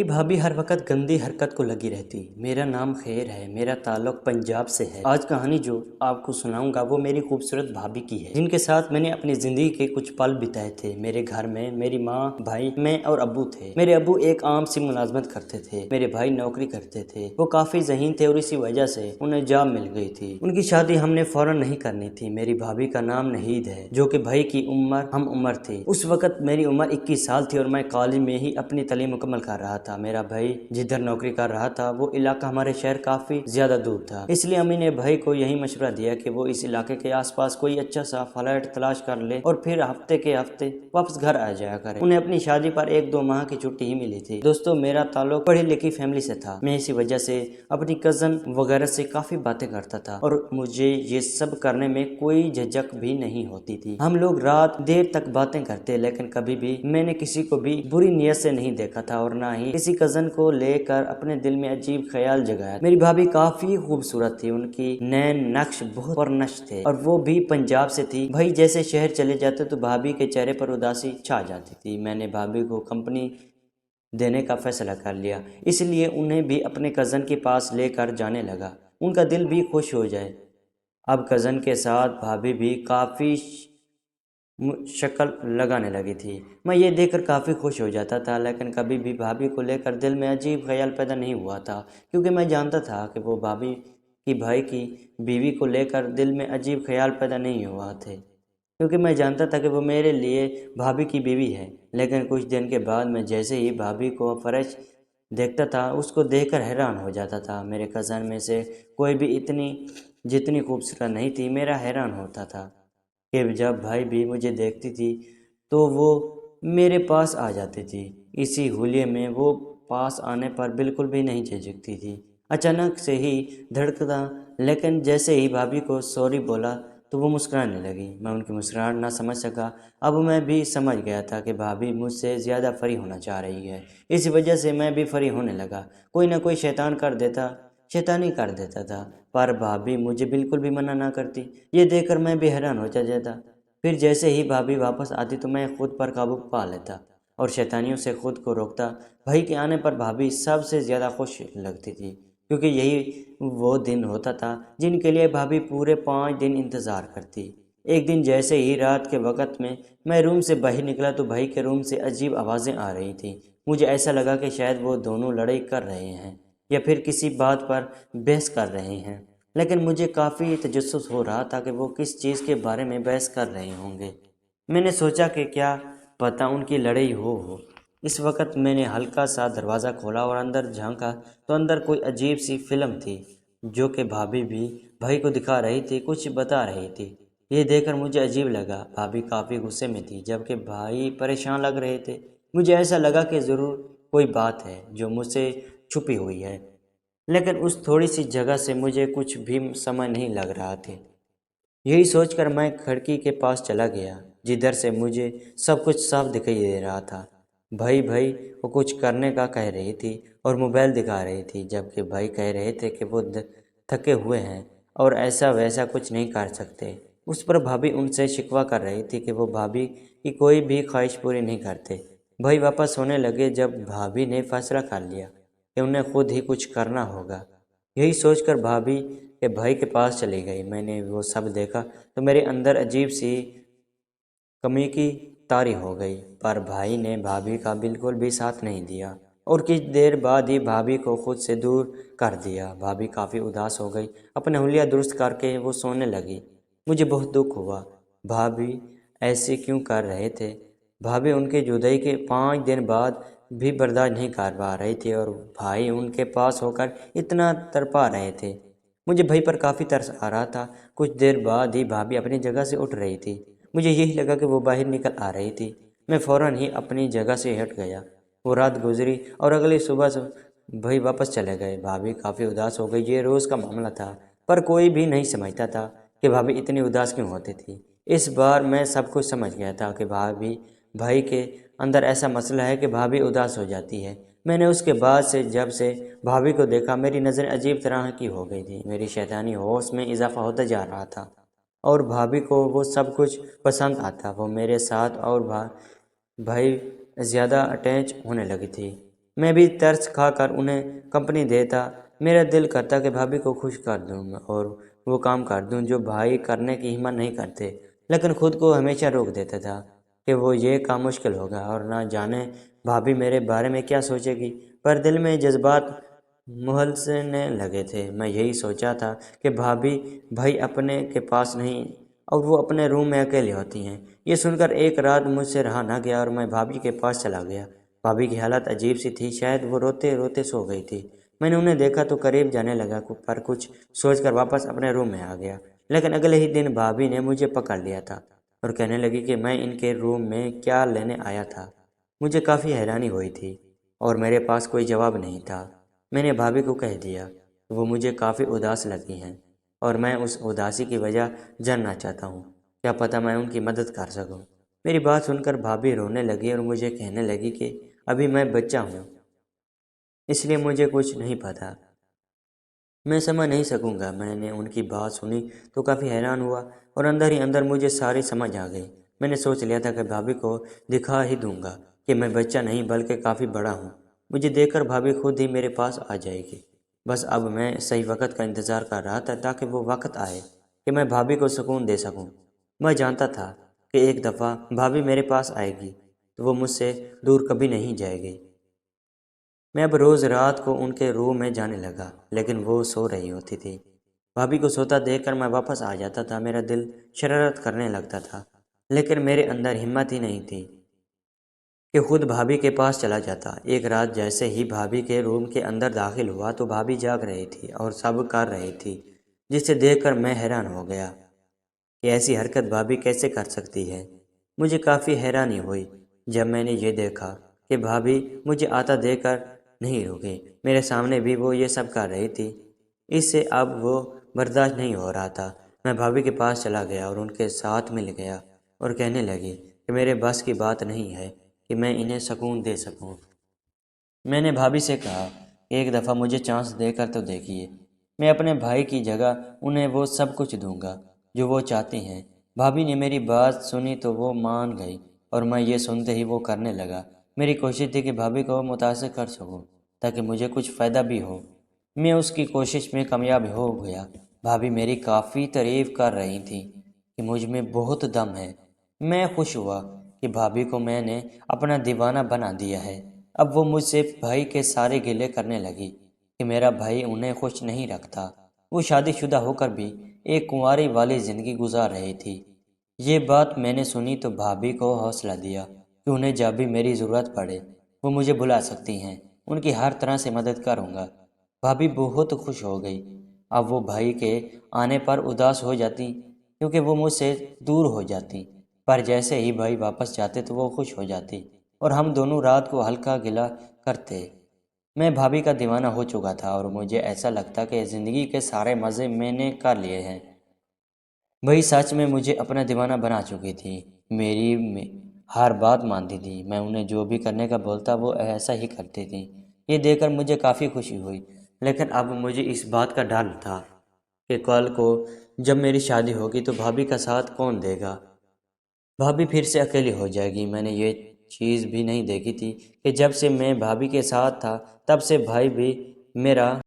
بھابھی ہر وقت گندی حرکت کو لگی رہتی۔ میرا نام خیر ہے، میرا تعلق پنجاب سے ہے۔ آج کہانی جو آپ کو سناؤں گا وہ میری خوبصورت بھابھی کی ہے، جن کے ساتھ میں نے اپنی زندگی کے کچھ پل بتائے تھے۔ میرے گھر میں میری ماں، بھائی، میں اور ابو تھے۔ میرے ابو ایک عام سی ملازمت کرتے تھے، میرے بھائی نوکری کرتے تھے۔ وہ کافی ذہین تھے اور اسی وجہ سے انہیں جاب مل گئی تھی۔ ان کی شادی ہم نے فوراً نہیں کرنی تھی۔ میری بھابھی کا نام نہید ہے، جو کہ بھائی کی ہم عمر تھی۔ اس وقت میری عمر 21 سال تھی اور میں کالج میں ہی اپنی تعلیم مکمل کر رہا تھا۔ میرا بھائی جدھر نوکری کر رہا تھا وہ علاقہ ہمارے شہر کافی زیادہ دور تھا، اس لیے امی نے بھائی کو یہی مشورہ دیا کہ وہ اس علاقے کے آس پاس کوئی اچھا سا فلیٹ تلاش کر لے اور پھر ہفتے کے ہفتے واپس گھر آ جایا کرے۔ انہیں اپنی شادی پر 1-2 ماہ کی چھٹی ہی ملی تھی۔ دوستو، میرا تعلق پڑھی لکھی فیملی سے تھا۔ میں اسی وجہ سے اپنی کزن وغیرہ سے کافی باتیں کرتا تھا اور مجھے یہ سب کرنے میں کوئی جھجک بھی نہیں ہوتی تھی۔ ہم لوگ رات دیر تک باتیں کرتے، لیکن کبھی بھی میں نے کسی کو بھی بری نیت سے نہیں دیکھا تھا اور نہ ہی کسی کزن کو لے کر اپنے دل میں عجیب خیال جگایا۔ میری بھابھی کافی خوبصورت تھی، ان کی نین نقش بہت پرنش تھے اور وہ بھی پنجاب سے تھی۔ بھائی جیسے شہر چلے جاتے تو بھابھی کے چہرے پر اداسی چھا جاتی تھی۔ میں نے بھابھی کو کمپنی دینے کا فیصلہ کر لیا، اس لیے انہیں بھی اپنے کزن کے پاس لے کر جانے لگا، ان کا دل بھی خوش ہو جائے۔ اب کزن کے ساتھ بھابھی بھی کافی شکل لگانے لگی تھی۔ میں یہ دیکھ کر کافی خوش ہو جاتا تھا، لیکن کبھی بھی بھابھی کو لے کر دل میں عجیب خیال پیدا نہیں ہوا تھا، کیونکہ میں جانتا تھا کہ وہ بھابھی کی بھائی کی بیوی کو لے کر دل میں عجیب خیال پیدا نہیں ہوا تھے، کیونکہ میں جانتا تھا کہ وہ میرے لیے بھابھی کی بیوی ہے۔ لیکن کچھ دن کے بعد میں جیسے ہی بھابھی کو فریش دیکھتا تھا، اس کو دیکھ کر حیران ہو جاتا تھا۔ میرے کزن میں سے کوئی بھی جتنی خوبصورت نہیں تھی۔ میرا حیران ہوتا تھا کہ جب بھائی بھی مجھے دیکھتی تھی تو وہ میرے پاس آ جاتی تھی، اسی حلیے میں وہ پاس آنے پر بالکل بھی نہیں جھجکتی تھی۔ اچانک سے ہی دھڑکتا، لیکن جیسے ہی بھابھی کو سوری بولا تو وہ مسکرانے لگی۔ میں ان کی مسکراہٹ نہ سمجھ سکا۔ اب میں بھی سمجھ گیا تھا کہ بھابھی مجھ سے زیادہ فری ہونا چاہ رہی ہے، اس وجہ سے میں بھی فری ہونے لگا، کوئی نہ کوئی شیطانی کر دیتا تھا، پر بھابھی مجھے بالکل بھی منع نہ کرتی۔ یہ دیکھ کر میں بھی حیران ہو جاتا۔ پھر جیسے ہی بھابھی واپس آتی تو میں خود پر قابو پا لیتا اور شیطانیوں سے خود کو روکتا۔ بھائی کے آنے پر بھابھی سب سے زیادہ خوش لگتی تھی، کیونکہ یہی وہ دن ہوتا تھا جن کے لیے بھابھی پورے 5 دن انتظار کرتی۔ ایک دن جیسے ہی رات کے وقت میں روم سے باہر نکلا تو بھائی کے روم سے عجیب آوازیں آ رہی تھیں۔ مجھے ایسا لگا کہ شاید وہ دونوں لڑائی کر رہے ہیں یا پھر کسی بات پر بحث کر رہے ہیں، لیکن مجھے کافی تجسس ہو رہا تھا کہ وہ کس چیز کے بارے میں بحث کر رہے ہوں گے۔ میں نے سوچا کہ کیا پتہ ان کی لڑائی ہو۔ اس وقت میں نے ہلکا سا دروازہ کھولا اور اندر جھانکا تو اندر کوئی عجیب سی فلم تھی، جو کہ بھابھی بھی بھائی کو دکھا رہی تھی، کچھ بتا رہی تھی۔ یہ دیکھ کر مجھے عجیب لگا۔ بھابھی کافی غصے میں تھی، جبکہ بھائی پریشان لگ رہے تھے۔ مجھے ایسا لگا کہ ضرور کوئی بات ہے جو مجھ سے چھپی ہوئی ہے، لیکن اس تھوڑی سی جگہ سے مجھے کچھ بھی سمجھ نہیں لگ رہا تھا۔ یہی سوچ کر میں کھڑکی کے پاس چلا گیا، جدھر سے مجھے سب کچھ صاف دکھائی دے رہا تھا۔ بھائی وہ کچھ کرنے کا کہہ رہی تھی اور موبائل دکھا رہی تھی، جبکہ بھائی کہہ رہے تھے کہ وہ تھکے ہوئے ہیں اور ایسا ویسا کچھ نہیں کر سکتے۔ اس پر بھابھی ان سے شکوہ کر رہی تھی کہ وہ بھابھی کی کوئی بھی خواہش پوری نہیں کرتے۔ بھائی واپس ہونے لگے جب بھابھی نے فیصلہ کر لیا کہ انہیں خود ہی کچھ کرنا ہوگا۔ یہی سوچ کر بھابھی کے بھائی کے پاس چلی گئی۔ میں نے وہ سب دیکھا تو میرے اندر عجیب سی کمی کی طاری ہو گئی، پر بھائی نے بھابھی کا بالکل بھی ساتھ نہیں دیا اور کچھ دیر بعد ہی بھابھی کو خود سے دور کر دیا۔ بھابھی کافی اداس ہو گئی، اپنے حلیہ درست کر کے وہ سونے لگی۔ مجھے بہت دکھ ہوا، بھابھی ایسے کیوں کر رہے تھے؟ بھابھی ان کے جدائی کے 5 دن بعد بھی برداشت نہیں کر پا رہی تھی اور بھائی ان کے پاس ہو کر اتنا تڑپا رہے تھے۔ مجھے بھائی پر کافی ترس آ رہا تھا۔ کچھ دیر بعد ہی بھابھی اپنی جگہ سے اٹھ رہی تھی۔ مجھے یہی لگا کہ وہ باہر نکل آ رہی تھی۔ میں فوراً ہی اپنی جگہ سے ہٹ گیا۔ وہ رات گزری اور اگلی صبح بھائی واپس چلے گئے۔ بھابھی کافی اداس ہو گئی۔ یہ روز کا معاملہ تھا، پر کوئی بھی نہیں سمجھتا تھا کہ بھابھی اتنی اداس کیوں ہوتی تھی۔ اس بار میں سب کچھ سمجھ گیا تھا کہ بھائی کے اندر ایسا مسئلہ ہے کہ بھابھی اداس ہو جاتی ہے۔ میں نے اس کے بعد سے جب سے بھابھی کو دیکھا، میری نظریں عجیب طرح کی ہو گئی تھی۔ میری شیطانی ہوش میں اضافہ ہوتا جا رہا تھا اور بھابھی کو وہ سب کچھ پسند آتا۔ وہ میرے ساتھ اور بھائی زیادہ اٹیچ ہونے لگی تھی۔ میں بھی ترس کھا کر انہیں کمپنی دیتا۔ میرا دل کرتا کہ بھابھی کو خوش کر دوں اور وہ کام کر دوں جو بھائی کرنے کی ہمت نہیں کرتے، لیکن خود کو ہمیشہ روک دیتا تھا کہ وہ یہ کام مشکل ہوگا اور نہ جانے بھابھی میرے بارے میں کیا سوچے گی۔ پر دل میں جذبات مہلسنے لگے تھے۔ میں یہی سوچا تھا کہ بھائی اپنے کے پاس نہیں اور وہ اپنے روم میں اکیلی ہوتی ہیں۔ یہ سن کر ایک رات مجھ سے رہا نہ گیا اور میں بھابھی کے پاس چلا گیا۔ بھابھی کی حالت عجیب سی تھی، شاید وہ روتے روتے سو گئی تھی۔ میں نے انہیں دیکھا تو قریب جانے لگا، پر کچھ سوچ کر واپس اپنے روم میں آ گیا۔ لیکن اگلے ہی دن بھابھی نے مجھے پکڑ لیا تھا اور کہنے لگی کہ میں ان کے روم میں کیا لینے آیا تھا۔ مجھے کافی حیرانی ہوئی تھی اور میرے پاس کوئی جواب نہیں تھا۔ میں نے بھابھی کو کہہ دیا کہ وہ مجھے کافی اداس لگی ہیں اور میں اس اداسی کی وجہ جاننا چاہتا ہوں۔ کیا پتہ میں ان کی مدد کر سکوں۔ میری بات سن کر بھابھی رونے لگی اور مجھے کہنے لگی کہ ابھی میں بچہ ہوں، اس لیے مجھے کچھ نہیں پتہ، میں سمجھ نہیں سکوں گا۔ میں نے ان کی بات سنی تو کافی حیران ہوا اور اندر ہی اندر مجھے ساری سمجھ آ گئی۔ میں نے سوچ لیا تھا کہ بھابھی کو دکھا ہی دوں گا کہ میں بچہ نہیں بلکہ کافی بڑا ہوں۔ مجھے دیکھ کر بھابھی خود ہی میرے پاس آ جائے گی۔ بس اب میں صحیح وقت کا انتظار کر رہا تھا تاکہ وہ وقت آئے کہ میں بھابھی کو سکون دے سکوں۔ میں جانتا تھا کہ ایک دفعہ بھابھی میرے پاس آئے گی تو وہ مجھ سے دور کبھی نہیں جائے گی۔ میں اب روز رات کو ان کے روم میں جانے لگا، لیکن وہ سو رہی ہوتی تھی۔ بھابھی کو سوتا دیکھ کر میں واپس آ جاتا تھا۔ میرا دل شرارت کرنے لگتا تھا، لیکن میرے اندر ہمت ہی نہیں تھی کہ خود بھابھی کے پاس چلا جاتا۔ ایک رات جیسے ہی بھابھی کے روم کے اندر داخل ہوا تو بھابھی جاگ رہی تھی اور سب کر رہی تھی، جسے دیکھ کر میں حیران ہو گیا کہ ایسی حرکت بھابھی کیسے کر سکتی ہے۔ مجھے کافی حیرانی ہوئی جب میں نے یہ دیکھا کہ بھابھی مجھے آتا دیکھ کر نہیں رکی، میرے سامنے بھی وہ یہ سب کر رہی تھی۔ اس سے اب وہ برداشت نہیں ہو رہا تھا۔ میں بھابھی کے پاس چلا گیا اور ان کے ساتھ مل گیا اور کہنے لگی کہ میرے بس کی بات نہیں ہے کہ میں انہیں سکون دے سکوں۔ میں نے بھابھی سے کہا ایک دفعہ مجھے چانس دے کر تو دیکھیے، میں اپنے بھائی کی جگہ انہیں وہ سب کچھ دوں گا جو وہ چاہتی ہیں۔ بھابھی نے میری بات سنی تو وہ مان گئی اور میں یہ سنتے ہی وہ کرنے لگا۔ میری کوشش تھی کہ بھابھی کو متاثر کر سکوں تاکہ مجھے کچھ فائدہ بھی ہو۔ میں اس کی کوشش میں کامیاب ہو گیا۔ بھابھی میری کافی تعریف کر رہی تھی کہ مجھ میں بہت دم ہے۔ میں خوش ہوا کہ بھابھی کو میں نے اپنا دیوانہ بنا دیا ہے۔ اب وہ مجھ سے بھائی کے سارے گلے کرنے لگی کہ میرا بھائی انہیں خوش نہیں رکھتا۔ وہ شادی شدہ ہو کر بھی ایک کنواری والی زندگی گزار رہی تھی۔ یہ بات میں نے سنی تو بھابھی کو حوصلہ دیا کہ انہیں جب بھی میری ضرورت پڑے وہ مجھے بلا سکتی ہیں، ان کی ہر طرح سے مدد کروں گا۔ بھابھی بہت خوش ہو گئی۔ اب وہ بھائی کے آنے پر اداس ہو جاتی کیونکہ وہ مجھ سے دور ہو جاتی، پر جیسے ہی بھائی واپس جاتے تو وہ خوش ہو جاتی اور ہم دونوں رات کو ہلکا گلا کرتے۔ میں بھابھی کا دیوانہ ہو چکا تھا اور مجھے ایسا لگتا کہ زندگی کے سارے مزے میں نے کر لیے ہیں۔ وہی سچ میں مجھے اپنا دیوانہ بنا چکی تھی، میری ہر بات مانتی تھی، میں انہیں جو بھی کرنے کا بولتا وہ ایسا ہی کرتی تھی۔ یہ دیکھ کر مجھے کافی خوشی ہوئی، لیکن اب مجھے اس بات کا ڈر تھا کہ کل کو جب میری شادی ہوگی تو بھابھی کا ساتھ کون دے گا۔ بھابھی پھر سے اکیلی ہو جائے گی۔ میں نے یہ چیز بھی نہیں دیکھی تھی کہ جب سے میں بھابھی کے ساتھ تھا تب سے بھائی بھی میرا